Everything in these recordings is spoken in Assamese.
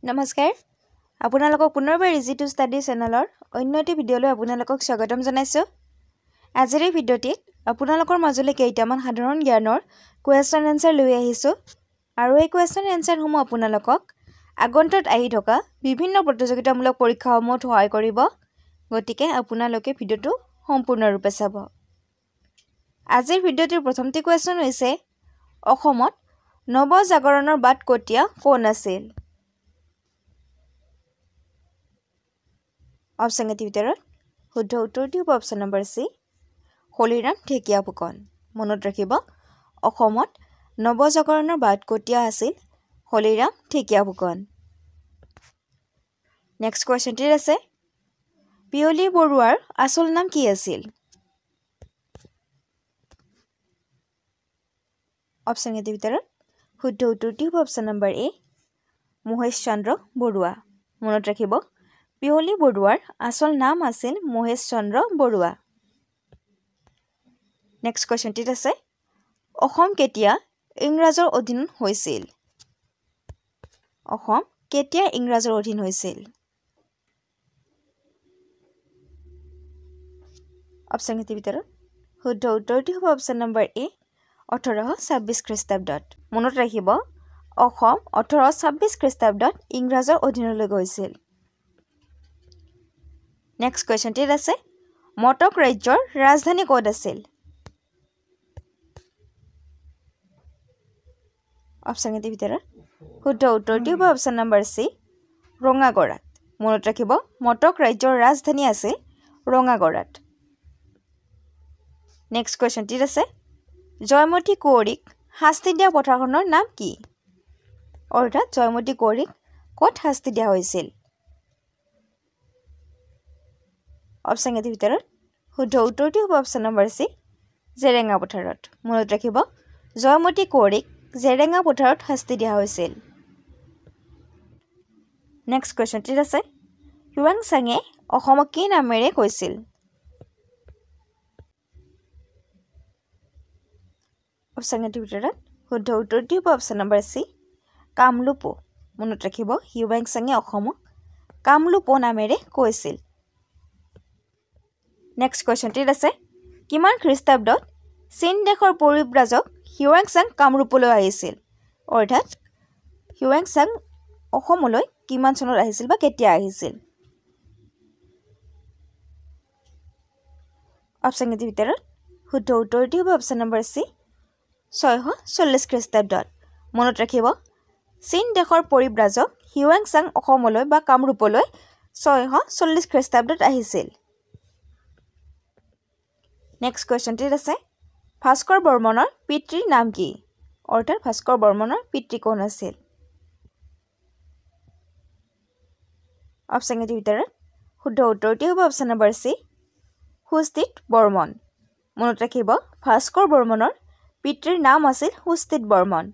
নমস্কাৰ আপোনালোকক পুনৰবাৰ ইজি টু ষ্টাডি চেনেলৰ অন্য এটি ভিডিঅ'লৈ আপোনালোকক স্বাগতম জনাইছোঁ আজিৰ এই ভিডিঅ'টিত আপোনালোকৰ মাজলৈ কেইটামান সাধাৰণ জ্ঞানৰ কুৱেশ্যন এনসাৰ লৈ আহিছোঁ আৰু এই কুৱেশ্যন এনসাৰসমূহ আপোনালোকক আগন্তুক আহি থকা বিভিন্ন প্ৰতিযোগিতামূলক পৰীক্ষাসমূহত সহায় কৰিব গতিকে আপোনালোকে ভিডিঅ'টো সম্পূৰ্ণৰূপে চাব আজিৰ ভিডিঅ'টিৰ প্ৰথমটি কুৱেশ্যন হৈছে অসমত নৱজাগৰণৰ বাট কটীয়া কোন আছিল অপশ্যন এটিৰ ভিতৰত শুদ্ধ উত্তৰটি হ'ব অপশ্যন নম্বৰ সি হলিৰাম ঢেকীয়া ফুকন মনত ৰাখিব অসমত নৱজাগৰণৰ বাট কটীয়া আছিল হলিৰাম ঢেকীয়া ফুকন নেক্সট কুৱেশ্যনটি আছে পিয়লি বৰুৱাৰ আসল নাম কি আছিল অপশ্যন এটিৰ ভিতৰত শুদ্ধ উত্তৰটি হ'ব অপশ্যন নম্বৰ এ মহেশ চন্দ্ৰ বৰুৱা মনত ৰাখিব পিয়লি বৰুৱাৰ আসল নাম আছিল মহেশ চন্দ্ৰ বৰুৱা নেক্সট কুৱেশ্যনটিত আছে অসম কেতিয়া ইংৰাজৰ অধীন হৈছিল অসম কেতিয়া ইংৰাজৰ অধীন হৈছিল অপশ্যন এটিৰ ভিতৰত শুদ্ধ উত্তৰটি হ'ব অপশ্যন নম্বৰ এ 1826 খ্ৰীষ্টাব্দত মনত ৰাখিব অসম 1826 খ্ৰীষ্টাব্দত ইংৰাজৰ অধীনলৈ গৈছিল নেক্সট কুৱেশ্যনটিত আছে মটক ৰাজ্যৰ ৰাজধানী ক'ত আছিল অপশ্যন এটিৰ ভিতৰত শুদ্ধ উত্তৰটি হ'ব অপশ্যন নম্বৰ সি ৰঙাগড়াত মনত ৰাখিব মটক ৰাজ্যৰ ৰাজধানী আছিল ৰঙাগড়াত নেক্সট কুৱেশ্যনটিত আছে জয়মতী কুঁৱৰীক শাস্তি দিয়া পথাৰখনৰ নাম কি অৰ্থাৎ জয়মতী কুঁৱৰীক ক'ত শাস্তি দিয়া হৈছিল অপশ্যন এটিৰ ভিতৰত শুদ্ধ উত্তৰটি হ'ব অপশ্যন নম্বৰ সি জেৰেঙা পথাৰত মনত ৰাখিব জয়মতী কুঁৱৰীক জেৰেঙা পথাৰত শাস্তি দিয়া হৈছিল নেক্সট কুৱেশ্যনটিত আছে হিউৱেন চাঙে অসমক কি নামেৰে কৈছিল অপশ্যন এটিৰ ভিতৰত শুদ্ধ উত্তৰটি হ'ব অপশ্যন নম্বৰ সি কামলুপো মনত ৰাখিব হিউৱেন চাঙে অসমক কামলুপো নামেৰে কৈছিল নেক্সট কুৱেশ্যনটিত আছে কিমান খ্ৰীষ্টাব্দত চীন দেশৰ পৰিব্ৰাজক হিউৱেন চাং কামৰূপলৈ আহিছিল অৰ্থাৎ হিউৱেন চাং অসমলৈ কিমান চনত আহিছিল বা কেতিয়া আহিছিল অপশ্যন এটিৰ ভিতৰত শুদ্ধ উত্তৰটি হ'ব অপশ্যন নম্বৰ সি 640 খ্ৰীষ্টাব্দত মনত ৰাখিব চীন দেশৰ পৰিব্ৰাজক হিউৱেন চাং অসমলৈ বা কামৰূপলৈ 640 খ্ৰীষ্টাব্দত আহিছিল নেক্সট কুৱেশ্যনটিত আছে ভাস্কৰ বৰ্মনৰ পিতৃৰ নাম কি অৰ্থাৎ ভাস্কৰ বৰ্মনৰ পিতৃ কোন আছিল অপশ্যন এটিৰ ভিতৰত শুদ্ধ উত্তৰটি হ'ব অপশ্যন নম্বৰ সি সুস্থিত বৰ্মন মনত ৰাখিব ভাস্কৰ বৰ্মনৰ পিতৃৰ নাম আছিল সুস্থিত বৰ্মন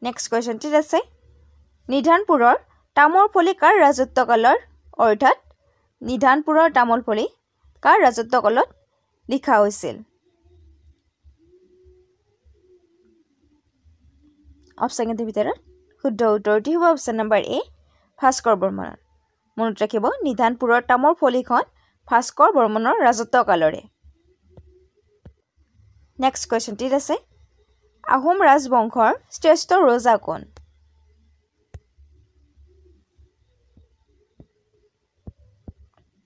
নেক্সট কুৱেশ্যনটিত আছে নিধানপুৰৰ তামোলপলি কাৰ ৰাজত্বকালৰ অৰ্থাৎ নিধানপুৰৰ তামোলপলি কাৰ ৰাজত্বকালত লিখা হৈছিল অপশ্যন এটিৰ ভিতৰত শুদ্ধ উত্তৰটি হ'ব অপশ্যন নম্বৰ এ ভাস্কৰ বৰ্মনৰ মনত ৰাখিব নিধানপুৰৰ তামোলপলিখন ভাস্কৰ বৰ্মনৰ ৰাজত্বকালৰে নেক্সট কুৱেশ্যনটিত আছে আহোম ৰাজবংশৰ শ্ৰেষ্ঠ ৰজা কোন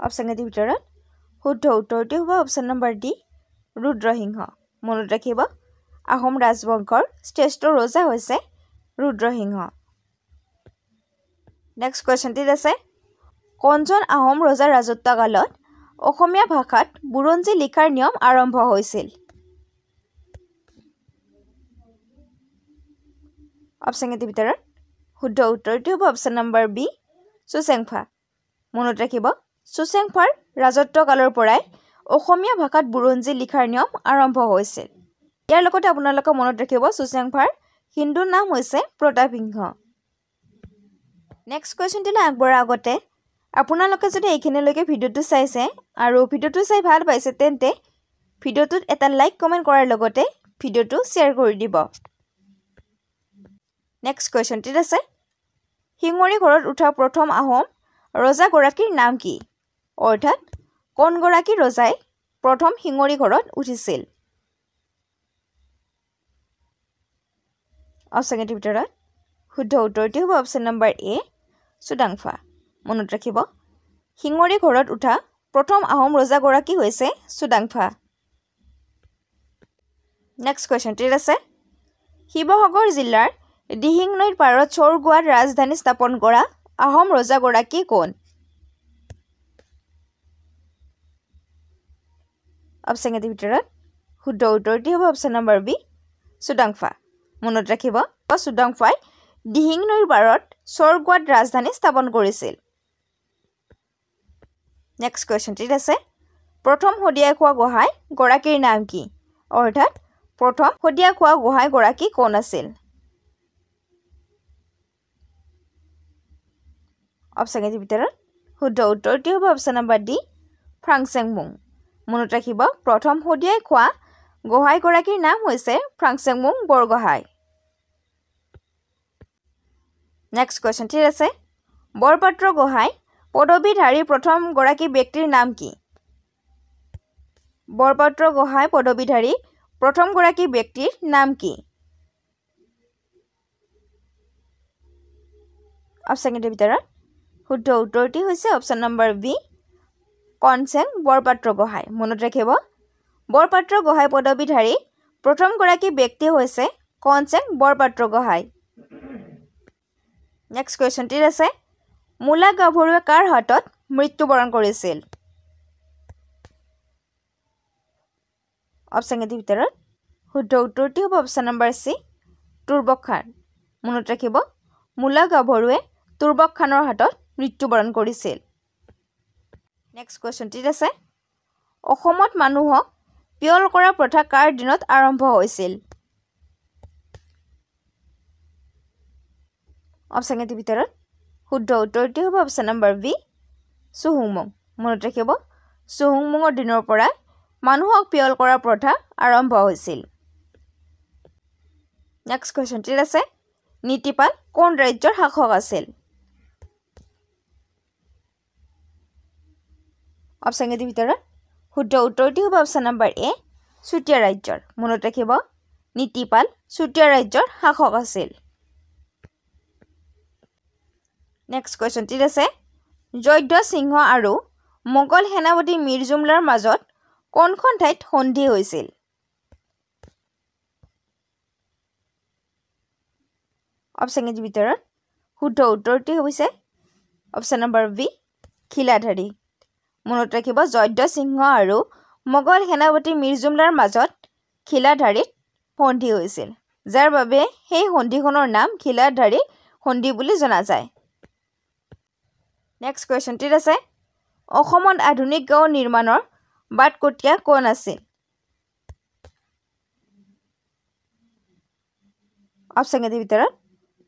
অপশ্যন এটিৰ ভিতৰত শুদ্ধ উত্তৰটি হ'ব অপশ্যন নম্বৰ ডি ৰুদ্ৰসিংহ মনত ৰাখিব আহোম ৰাজবংশৰ শ্ৰেষ্ঠ ৰজা হৈছে ৰুদ্ৰসিংহ নেক্সট কুৱেশ্যনটিত আছে কোনজন আহোম ৰজাৰ ৰাজত্বকালত অসমীয়া ভাষাত বুৰঞ্জী লিখাৰ নিয়ম আৰম্ভ হৈছিল অপশ্যন এটিৰ ভিতৰত শুদ্ধ উত্তৰটি হ'ব অপশ্যন নম্বৰ বি চুচেংফা মনত ৰাখিব চুচেংফাৰ ৰাজত্বকালৰ পৰাই অসমীয়া ভাষাত বুৰঞ্জী লিখাৰ নিয়ম আৰম্ভ হৈছিল ইয়াৰ লগতে আপোনালোকে মনত ৰাখিব চুচেংফাৰ হিন্দু নাম হৈছে প্ৰতাপসিংহ নেক্সট কুৱেশ্যনটিলৈ আগবঢ়াৰ আগতে আপোনালোকে যদি এইখিনিলৈকে ভিডিঅ'টো চাইছে আৰু ভিডিঅ'টো চাই ভাল পাইছে তেন্তে ভিডিঅ'টোত এটা লাইক কমেণ্ট কৰাৰ লগতে ভিডিঅ'টো শ্বেয়াৰ কৰি দিব নেক্সট কুৱেশ্যনটিত আছে শিঙৰি ঘৰত উঠা প্ৰথম আহোম ৰজাগৰাকীৰ নাম কি অৰ্থাৎ কোনগৰাকী ৰজাই প্ৰথম শিঙৰি ঘৰত উঠিছিল অপচনৰ ভিতৰত শুদ্ধ উত্তৰটি হ'ব অপচন নম্বৰ এ চুডাংফা মনত ৰাখিব শিঙৰি ঘৰত উঠা প্ৰথম আহোম ৰজাগৰাকী হৈছে চুডাংফা নেক্সট কোৱেশ্চনটি আছে শিৱসাগৰ জিলাৰ দিহিং নৈৰ পাৰত চৰগুৱাত ৰাজধানী স্থাপন কৰা আহোম ৰজাগৰাকী কোন অপচনৰ ভিতৰত শুদ্ধ উত্তৰটি হ'ব অপচন নম্বৰ বি চুডাংফা মনত ৰাখিব চুডাংফাই দিহিং নৈৰ পাৰত চৰগুৱাত ৰাজধানী স্থাপন কৰিছিল নেক্সট কোৱেশ্চনটি আছে প্ৰথম হদিয়াই খোৱা গোহাঁই গৰাকীৰ নাম কি অৰ্থাৎ প্ৰথম হদিয়াই খোৱা গোহাঁই গৰাকী কোন আছিল অপচনৰ ভিতৰত শুদ্ধ উত্তৰটি হ'ব অপচন নম্বৰ ডি ফ্ৰাংচেংমুং মনত ৰাখিব প্ৰথম হদিয়াই খোৱা গোহাঁই গৰাকীৰ নাম হৈছে ফ্ৰাংচেংমুং বৰগোহাঁই নেক্সট কোৱেশ্চনটি আছে বৰপাত্ৰ গোহাঁই পদবীধাৰী প্ৰথম গৰাকী ব্যক্তিৰ নাম কি বৰপাত্ৰ গোহাঁই পদবীধাৰী প্ৰথম গৰাকী ব্যক্তিৰ নাম কি অপচনৰ ভিতৰত শুদ্ধ উত্তৰটি হৈছে option number B Konseng Borpatra Gohain মনত ৰাখিব বৰপাত্ৰ গোহাঁই পদবীধাৰী প্ৰথম গৰাকী ব্যক্তি হৈছে কনচেং বৰপাত্ৰ গোহাঁই নেক্সট কোৱেশ্চনটি আছে মূলা গাভৰুৱে কাৰ হাতত মৃত্যুবৰণ কৰিছিল অপচনৰ ভিতৰত শুদ্ধ উত্তৰটি হ'ব অপচন নম্বৰ চি তুৰ্বক খান মনত ৰাখিব মূলা গাভৰুৱে তুৰ্বক খানৰ হাতত মৃত্যুবৰণ কৰিছিল নেক্সট কোৱেশ্চনটি আছে অসমত মানুহক পিয়ল কৰা প্ৰথা কাৰ দিনত আৰম্ভ হৈছিল অপচনৰ ভিতৰত শুদ্ধ উত্তৰটি হ'ব অপচন নম্বৰ বি চুহুংমুং মনত ৰাখিব চুহুংমুঙৰ দিনৰ পৰা মানুহক পিয়ল কৰা প্ৰথা আৰম্ভ হৈছিল নেক্সট কোৱেশ্চনটি আছে নীতিপাল কোন ৰাজ্যৰ শাসক আছিল অপচনৰ ভিতৰত শুদ্ধ উত্তৰটি হ'ব অপচন নম্বৰ এ চুতীয়া ৰাজ্যৰ মনত ৰাখিব নীতিপাল চুতীয়া ৰাজ্যৰ শাসক আছিল নেক্সট কোৱেশ্চনটি আছে জয়ধ্বজ সিংহ আৰু মোগল সেনাপতি মীৰ জুমলাৰ মাজত কোনখন ঠাইত সন্ধি হৈছিল অপচনৰ ভিতৰত শুদ্ধ উত্তৰটি হৈছে অপচন নম্বৰ বি খিলাধাৰী মনত ৰাখিব জয়ধ্বজ সিংহ আৰু মোগল সেনাপতি মীৰ জুমলাৰ মাজত খিলাধাৰীত সন্ধি হৈছিল যাৰ বাবে সেই সন্ধিখনৰ নাম খিলাধাৰী সন্ধি বুলি জনা যায় নেক্সট কোৱেশ্চনটি আছে অসমত আধুনিক গাঁও নিৰ্মাণৰ বাটকটীয়া কোন আছিল অপচনৰ ভিতৰত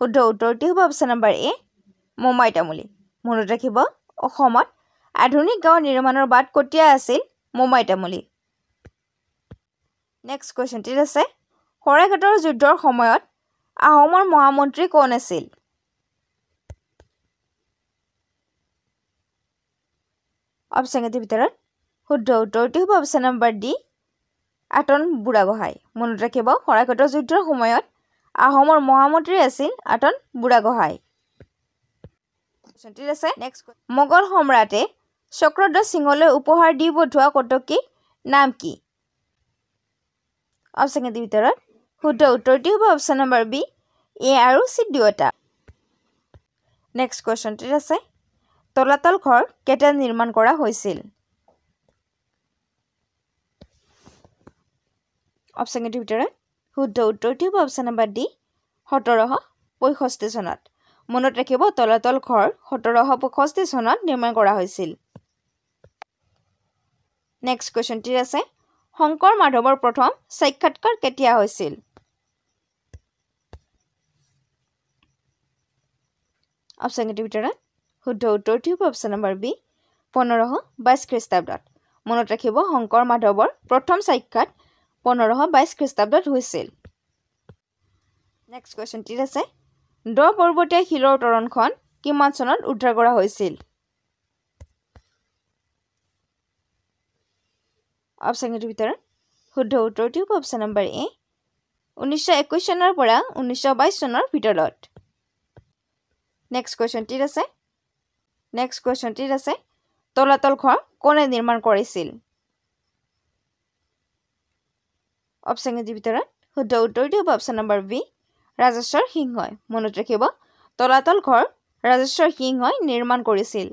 শুদ্ধ উত্তৰটি হ'ব অপচন নম্বৰ এ মোমাই তামুলী মনত ৰাখিব অসমত আধুনিক গাঁও নিৰ্মাণৰ বাটকটীয়া আছিল মোমাই তামুলী নেক্সট কোৱেশ্চনটি আছে শৰাইঘাটৰ যুদ্ধৰ সময়ত আহোমৰ মহামন্ত্ৰী কোন আছিল অপচনৰ ভিতৰত শুদ্ধ উত্তৰটি হ'ব অপচন নম্বৰ ডি আটন বুঢ়াগোহাঁই মনত ৰাখিব শৰাইঘাটৰ যুদ্ধৰ সময়ত আহোমৰ মহামন্ত্ৰী আছিল আটন বুঢ়াগোহাঁই আছে নেক্সট মোগল সম্ৰাটে চক্ৰধ্বজ সিংহলৈ উপহাৰ দি পঠোৱা কটকীৰ নাম কি অপচনৰ ভিতৰত শুদ্ধ উত্তৰটি হ'ব অপচন নম্বৰ বি এ আৰু চি দুয়োটা নেক্সট কোৱেশ্চনটি আছে তলাতল ঘৰ কেতিয়া নিৰ্মাণ কৰা হৈছিল অপচনৰ ভিতৰত শুদ্ধ উত্তৰটি হ'ব অপচন নম্বৰ ডি 1765 চনত মনত ৰাখিব তলাতল ঘৰ 1765 চনত নিৰ্মাণ কৰা হৈছিল নেক্সট কোৱেশ্চনটি আছে শংকৰ মাধৱৰ প্ৰথম সাক্ষাৎকাৰ কেতিয়া হৈছিল অপচনৰ ভিতৰত শুদ্ধ উত্তৰটি হ'ব অপচন নম্বৰ বি 1522 খ্ৰীষ্টাব্দত মনত ৰাখিব শংকৰ মাধৱৰ প্ৰথম সাক্ষাৎ 1522 খ্ৰীষ্টাব্দত হৈছিল নেক্সট কোৱেশ্চনটি আছে দ পৰ্বতীয়া শিলৰ তৰণখন কিমান চনত উদ্ধাৰ কৰা হৈছিল? অপশ্যনটোৰ ভিতৰত শুদ্ধ উত্তৰটো হ'ব অপশ্যন নম্বৰ এ 1921 চনৰ পৰা 1922 চনৰ ভিতৰত। নেক্সট কুৱেশ্যনটিত আছে তলাতল ঘৰ কোনে নিৰ্মাণ কৰিছিল? অপশ্যনটোৰ ভিতৰত শুদ্ধ উত্তৰটো হ'ব অপশ্যন নম্বৰ বি ৰাজেশ্বৰ সিংহই। মনত ৰাখিব তলাতল ঘৰ ৰাজেশ্বৰ সিংহই নিৰ্মাণ কৰিছিল।